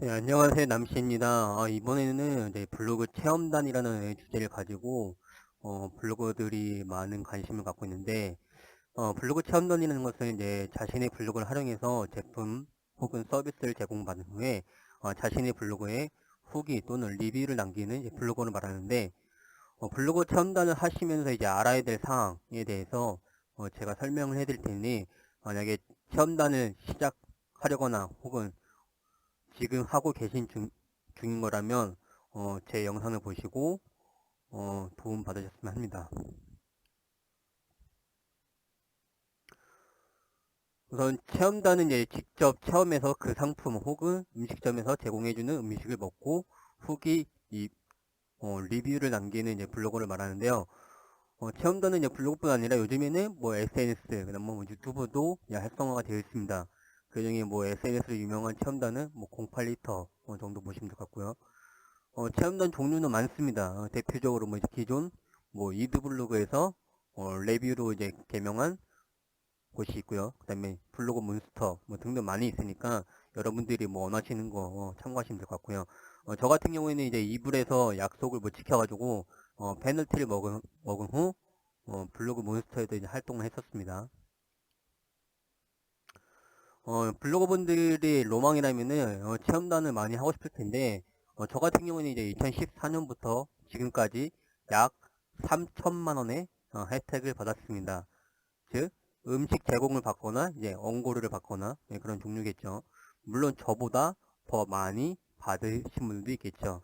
네, 안녕하세요. 남씨입니다. 이번에는 블로그 체험단이라는 주제를 가지고 블로거들이 많은 관심을 갖고 있는데, 블로그 체험단이라는 것은 이제 자신의 블로그를 활용해서 제품 혹은 서비스를 제공받은 후에 자신의 블로그에 후기 또는 리뷰를 남기는 이제 블로거를 말하는데, 블로그 체험단을 하시면서 이제 알아야 될 사항에 대해서 제가 설명을 해드릴 테니, 만약에 체험단을 시작하려거나 혹은 지금 하고 계신 중인 거라면 제 영상을 보시고 도움 받으셨으면 합니다. 우선 체험단은 이제 직접 체험해서 그 상품 혹은 음식점에서 제공해주는 음식을 먹고 후기 리뷰를 남기는 이제 블로그를 말하는데요. 체험단은 이제 블로그뿐 아니라 요즘에는 뭐 SNS, 그다음 뭐 유튜브도 활성화가 되어 있습니다. 그 중에 뭐 SNS로 유명한 체험단은 뭐 08리터 정도 보시면 될 것 같고요. 체험단 종류는 많습니다. 대표적으로 뭐 이제 기존 뭐 이드블로그에서 레뷰로 이제 개명한 곳이 있고요. 그 다음에 블로그 몬스터 뭐 등등 많이 있으니까 여러분들이 뭐 원하시는 거 참고하시면 될 것 같고요. 저 같은 경우에는 이제 이불에서 약속을 못 지켜가지고 페널티를 먹은 후 블로그 몬스터에도 이제 활동을 했었습니다. 블로거분들이 로망이라면은 체험단을 많이 하고 싶을 텐데 저 같은 경우는 이제 2014년부터 지금까지 약 3천만 원의 혜택을 받았습니다. 즉 음식 제공을 받거나 이제 언고료를 받거나 그런 종류겠죠. 물론 저보다 더 많이 받으신 분들도 있겠죠.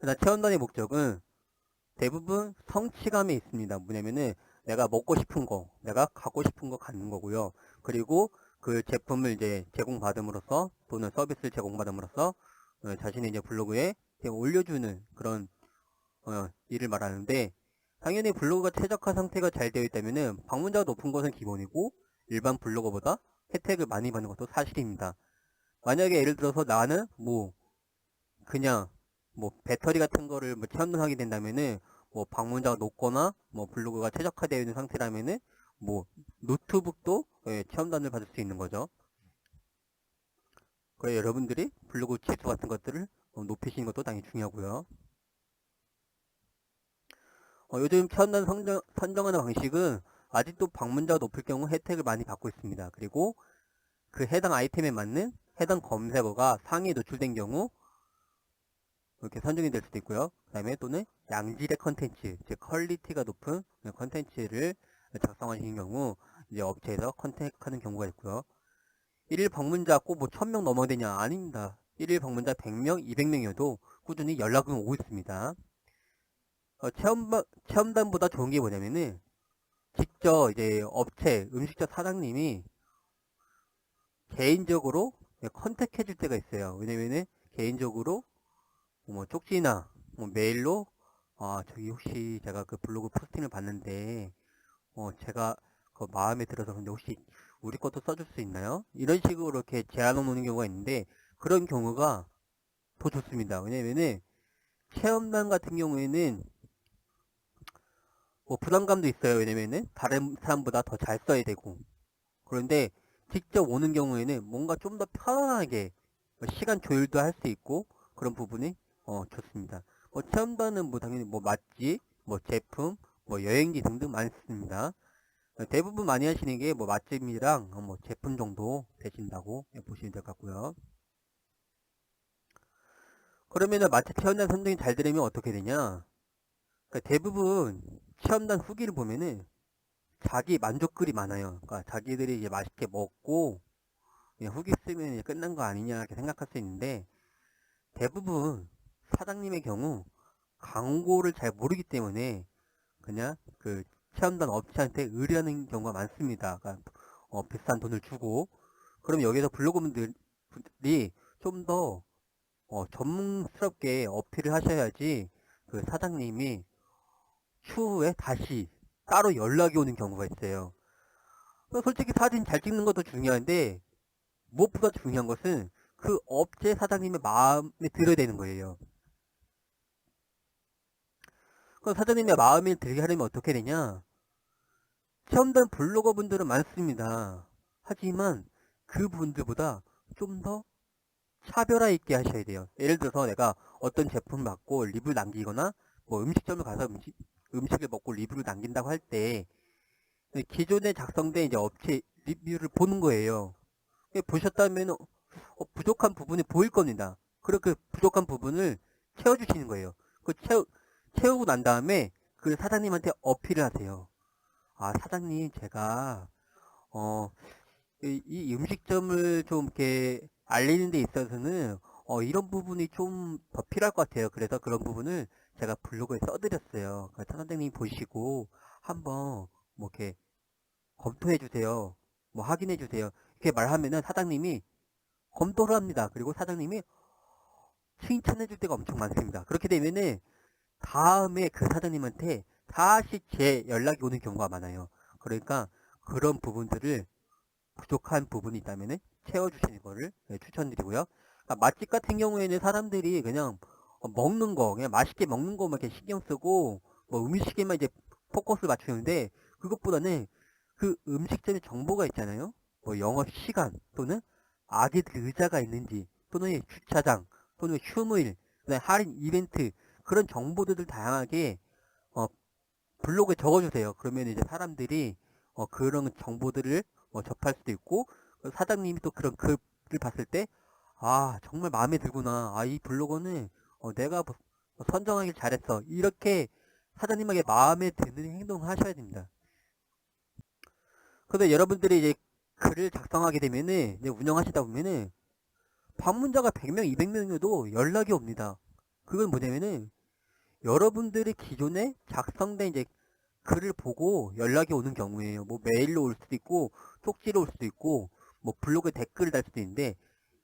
일단 체험단의 목적은 대부분 성취감에 있습니다. 뭐냐면은 내가 먹고 싶은 거, 내가 갖고 싶은 거 갖는 거고요. 그리고 그 제품을 이제 제공받음으로써 또는 서비스를 제공받음으로써 자신의 이제 블로그에 올려주는 그런 일을 말하는데, 당연히 블로그가 최적화 상태가 잘 되어 있다면은 방문자가 높은 것은 기본이고 일반 블로거보다 혜택을 많이 받는 것도 사실입니다. 만약에 예를 들어서 나는 뭐 그냥 뭐 배터리 같은 거를 뭐 체험하게 된다면은 뭐 방문자가 높거나 뭐 블로그가 최적화되어 있는 상태라면은 뭐 노트북도 체험단을 받을 수 있는 거죠. 그래 여러분들이 블로그 지수 같은 것들을 높이시는 것도 당연히 중요하고요. 요즘 체험단 선정하는 방식은 아직도 방문자가 높을 경우 혜택을 많이 받고 있습니다. 그리고 그 해당 아이템에 맞는 해당 검색어가 상위에 노출된 경우 이렇게 선정이 될 수도 있고요. 그 다음에 또는 양질의 컨텐츠, 즉 퀄리티가 높은 컨텐츠를 작성하시는 경우 이제 업체에서 컨택하는 경우가 있고요. 1일 방문자 꼭 뭐 1000명 넘어야 되냐? 아닙니다. 1일 방문자 100명, 200명이어도 꾸준히 연락은 오고 있습니다. 체험단보다 좋은 게 뭐냐면은 직접 이제 업체 음식점 사장님이 개인적으로 컨택해 줄 때가 있어요. 왜냐면은 개인적으로 뭐 쪽지나 뭐 메일로 저기 혹시 제가 그 블로그 포스팅을 봤는데 제가 그 마음에 들어서 근데 혹시 우리 것도 써줄 수 있나요? 이런 식으로 이렇게 제안을 오는 경우가 있는데 그런 경우가 더 좋습니다. 왜냐면은 체험단 같은 경우에는 뭐 부담감도 있어요. 왜냐면은 다른 사람보다 더 잘 써야 되고 그런데 직접 오는 경우에는 뭔가 좀 더 편안하게 시간 조율도 할 수 있고 그런 부분이 좋습니다. 체험단은 뭐 당연히 뭐 맛집, 뭐 제품, 뭐 여행지 등등 많습니다. 대부분 많이 하시는 게 뭐 맛집이랑 뭐 제품 정도 되신다고 보시면 될 것 같고요. 그러면은 맛집 체험단 선정이 잘 되려면 어떻게 되냐? 그러니까 대부분 체험단 후기를 보면은 자기 만족글이 많아요. 그러니까 자기들이 이제 맛있게 먹고 그냥 후기 쓰면 이제 끝난 거 아니냐 이렇게 생각할 수 있는데 대부분 사장님의 경우 광고를 잘 모르기 때문에 그냥 그 체험단 업체한테 의뢰하는 경우가 많습니다. 그러니까 비싼 돈을 주고 그럼 여기서 블로거분들이 좀 더 전문스럽게 어필을 하셔야지 그 사장님이 추후에 다시 따로 연락이 오는 경우가 있어요. 솔직히 사진 잘 찍는 것도 중요한데 무엇보다 중요한 것은 그 업체 사장님의 마음에 들어야 되는 거예요. 그럼 사장님의 마음에 들게 하려면 어떻게 되냐? 체험단 블로거 분들은 많습니다. 하지만 그분들보다 좀 더 차별화 있게 하셔야 돼요. 예를 들어서 내가 어떤 제품 받고 리뷰를 남기거나 뭐 음식점을 가서 음식을 먹고 리뷰를 남긴다고 할 때 기존에 작성된 이제 업체 리뷰를 보는 거예요. 보셨다면 부족한 부분이 보일 겁니다. 그리고 그 부족한 부분을 채워주시는 거예요. 채우고 난 다음에 그 사장님한테 어필을 하세요. 아, 사장님, 제가 어, 이 음식점을 좀 이렇게 알리는 데 있어서는 이런 부분이 좀 더 필요할 것 같아요. 그래서 그런 부분을 제가 블로그에 써드렸어요. 그러니까 사장님이 보시고 한번 뭐 이렇게 검토해 주세요. 뭐 확인해 주세요. 이렇게 말하면은 사장님이 검토를 합니다. 그리고 사장님이 칭찬해 줄 때가 엄청 많습니다. 그렇게 되면은 다음에 그 사장님한테 다시 제 연락이 오는 경우가 많아요. 그러니까 그런 부분들을 부족한 부분이 있다면 채워주시는 거를 추천드리고요. 그러니까 맛집 같은 경우에는 사람들이 그냥 먹는 거, 그냥 맛있게 먹는 거만 이렇게 신경 쓰고 뭐 음식에만 이제 포커스를 맞추는데 그것보다는 그 음식점의 정보가 있잖아요. 뭐 영업 시간 또는 아기들 의자가 있는지 또는 주차장 또는 휴무일, 그다음에 할인 이벤트 그런 정보들을 다양하게 어, 블로그에 적어주세요. 그러면 이제 사람들이 그런 정보들을 접할 수도 있고 사장님이 또 그런 글을 봤을 때 아 정말 마음에 들구나. 아 이 블로거는 내가 선정하길 잘했어. 이렇게 사장님에게 마음에 드는 행동을 하셔야 됩니다. 근데 여러분들이 이제 글을 작성하게 되면은 이제 운영하시다 보면은 방문자가 100명, 200명이어도 연락이 옵니다. 그건 뭐냐면은 여러분들이 기존에 작성된 이제 글을 보고 연락이 오는 경우에요. 뭐 메일로 올 수도 있고 쪽지로 올 수도 있고 뭐 블로그에 댓글을 달 수도 있는데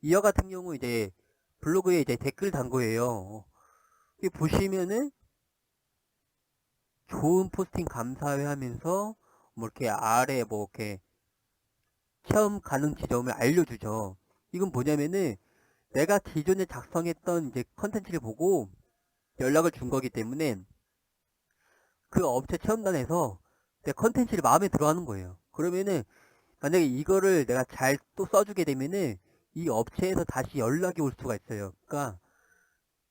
이와 같은 경우 이제 블로그에 이제 댓글 단 거예요. 여기 보시면은 좋은 포스팅 감사해 하면서 뭐 이렇게 아래 뭐 이렇게 체험 가능 지점을 알려주죠. 이건 뭐냐면은 내가 기존에 작성했던 이제 컨텐츠를 보고 연락을 준 거기 때문에 그 업체 체험단에서 내 컨텐츠를 마음에 들어 하는 거예요. 그러면은 만약에 이거를 내가 잘 또 써주게 되면은 이 업체에서 다시 연락이 올 수가 있어요. 그러니까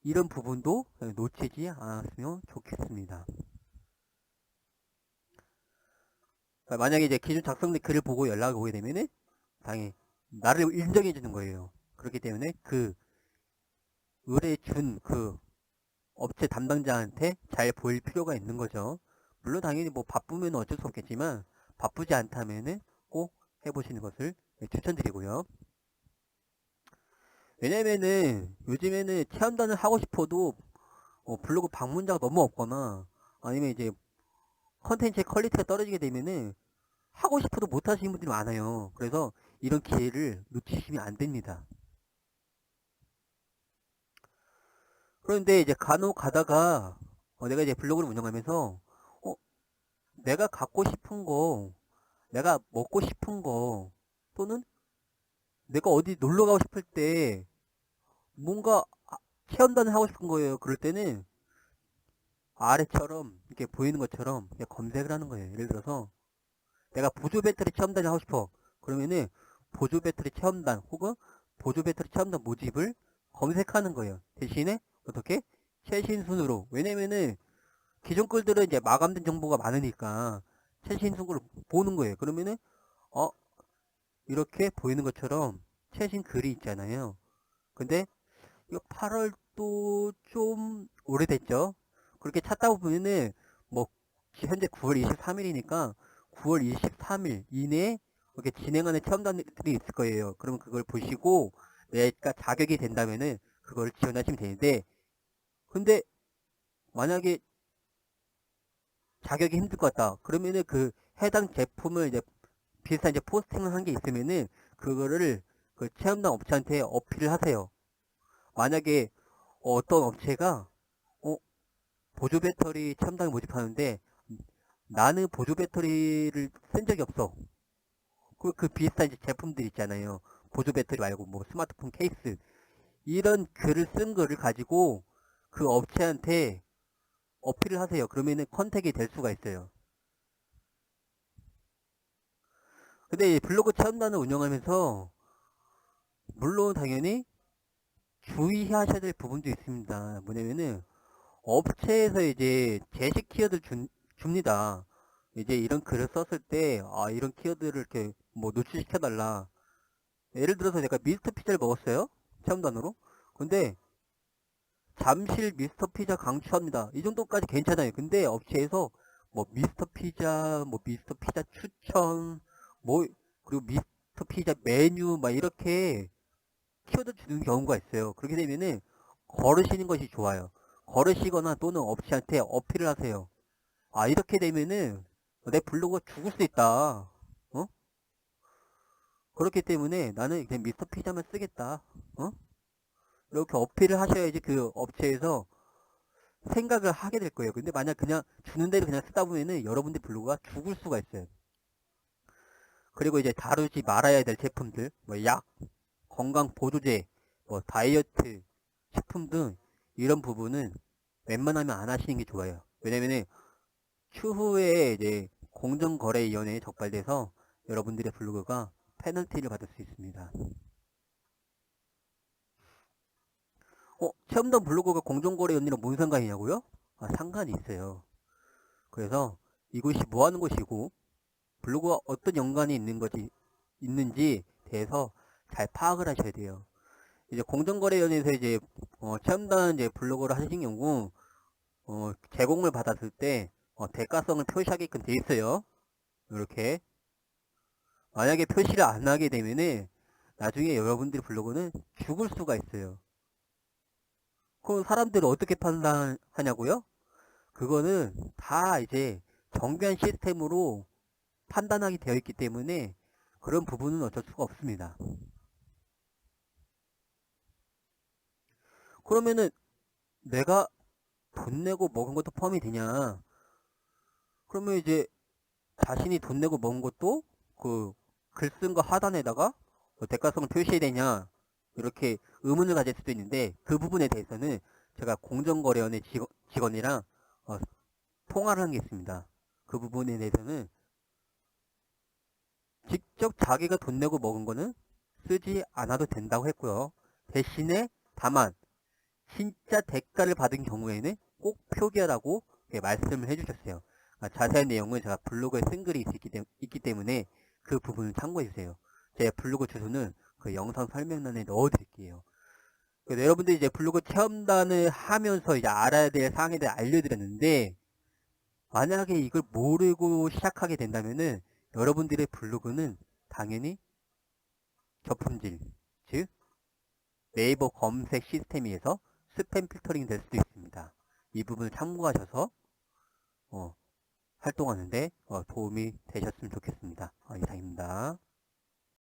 이런 부분도 놓치지 않았으면 좋겠습니다. 그러니까 만약에 이제 기존 작성된 글을 보고 연락이 오게 되면은 당연히 나를 인정해 주는 거예요. 그렇기 때문에 그 의뢰 준 그 업체 담당자한테 잘 보일 필요가 있는 거죠. 물론 당연히 뭐 바쁘면 어쩔 수 없겠지만 바쁘지 않다면은 꼭 해보시는 것을 추천드리고요. 왜냐면은 요즘에는 체험단을 하고 싶어도 블로그 방문자가 너무 없거나 아니면 이제 컨텐츠의 퀄리티가 떨어지게 되면은 하고 싶어도 못 하시는 분들이 많아요. 그래서 이런 기회를 놓치시면 안 됩니다. 그런데 이제 간혹 가다가 내가 이제 블로그를 운영하면서 어, 내가 갖고 싶은 거, 내가 먹고 싶은 거 또는 내가 어디 놀러 가고 싶을 때 뭔가 체험단을 하고 싶은 거예요. 그럴 때는 아래처럼 이렇게 보이는 것처럼 그냥 검색을 하는 거예요. 예를 들어서 내가 보조 배터리 체험단을 하고 싶어. 그러면은 보조 배터리 체험단 혹은 보조 배터리 체험단 모집을 검색하는 거예요. 대신에 어떻게? 최신 순으로. 왜냐면은 기존 글들은 이제 마감된 정보가 많으니까 최신 순으로 보는 거예요. 그러면은 어 이렇게 보이는 것처럼 최신 글이 있잖아요. 근데 이거 8월도 좀 오래됐죠. 그렇게 찾다 보면은 뭐 현재 9월 23일이니까 9월 23일 이내에 이렇게 진행하는 체험단들이 있을 거예요. 그러면 그걸 보시고 내가 자격이 된다면은 그걸 지원하시면 되는데 근데 만약에 자격이 힘들 것 같다. 그러면은 그 해당 제품을 이제 비슷한 이제 포스팅을 한 게 있으면은 그거를 그 체험단 업체한테 어필을 하세요. 만약에 어떤 업체가 어, 보조 배터리 첨단 모집하는데 나는 보조 배터리를 쓴 적이 없어. 그 비슷한 이제 제품들 있잖아요. 보조 배터리 말고 뭐 스마트폰 케이스 이런 글을 쓴 거를 가지고 그 업체한테 어필을 하세요. 그러면은 컨택이 될 수가 있어요. 근데 이 블로그 체험단을 운영하면서 물론 당연히 주의하셔야 될 부분도 있습니다. 뭐냐면은 업체에서 이제 제식 키워드를 줍니다. 이제 이런 글을 썼을 때 이런 키워드를 이렇게 뭐 노출시켜 달라. 예를 들어서 내가 미스터 피자를 먹었어요. 체험단으로. 근데 잠실 미스터 피자 강추합니다. 이 정도까지 괜찮아요. 근데 업체에서 뭐 미스터 피자, 뭐 미스터 피자 추천, 뭐 그리고 미스터 피자 메뉴 막 이렇게 키워드 주는 경우가 있어요. 그렇게 되면은 걸으시는 것이 좋아요. 걸으시거나 또는 업체한테 어필을 하세요. 이렇게 되면은 내 블로그가 죽을 수 있다. 어? 그렇기 때문에 나는 그냥 미스터 피자만 쓰겠다. 어? 이렇게 어필을 하셔야지 그 업체에서 생각을 하게 될 거예요. 근데 만약 그냥 주는 대로 그냥 쓰다 보면은 여러분들 블로그가 죽을 수가 있어요. 그리고 이제 다루지 말아야 될 제품들, 뭐 약, 건강 보조제, 뭐 다이어트, 식품 등 이런 부분은 웬만하면 안 하시는 게 좋아요. 왜냐면은 추후에 이제 공정거래위원회에 적발돼서 여러분들의 블로그가 페널티를 받을 수 있습니다. 체험단 블로그가 공정거래위원회랑 뭔 상관이냐고요? 상관이 있어요. 그래서 이곳이 뭐 하는 곳이고 블로그와 어떤 연관이 있는지 대해서 잘 파악을 하셔야 돼요. 이제 공정거래위원회에서 이제 체험단 이제 블로그를 하신 경우 제공을 받았을 때 대가성을 표시하게끔 돼 있어요. 이렇게 만약에 표시를 안 하게 되면은 나중에 여러분들의 블로그는 죽을 수가 있어요. 그럼 사람들은 어떻게 판단하냐고요? 그거는 다 이제 정교한 시스템으로 판단하게 되어 있기 때문에 그런 부분은 어쩔 수가 없습니다. 그러면은 내가 돈 내고 먹은 것도 포함이 되냐? 그러면 이제 자신이 돈 내고 먹은 것도 그 글 쓴 거 하단에다가 대가성을 표시해야 되냐? 이렇게 의문을 가질 수도 있는데 그 부분에 대해서는 제가 공정거래원의 직원이랑 통화를 한 게 있습니다. 그 부분에 대해서는 직접 자기가 돈 내고 먹은 거는 쓰지 않아도 된다고 했고요. 대신에 다만 진짜 대가를 받은 경우에는 꼭 표기하라고 말씀을 해주셨어요. 자세한 내용은 제가 블로그에 쓴 글이 있기 때문에 그 부분을 참고해주세요. 제 블로그 주소는 그 영상 설명란에 넣어드릴게요. 여러분들이 이제 블로그 체험단을 하면서 이제 알아야 될 사항에 대해 알려드렸는데 만약에 이걸 모르고 시작하게 된다면은 여러분들의 블로그는 당연히 저품질, 즉 네이버 검색 시스템에서 스팸 필터링이 될 수도 있습니다. 이 부분을 참고하셔서 활동하는데 도움이 되셨으면 좋겠습니다. 이상입니다.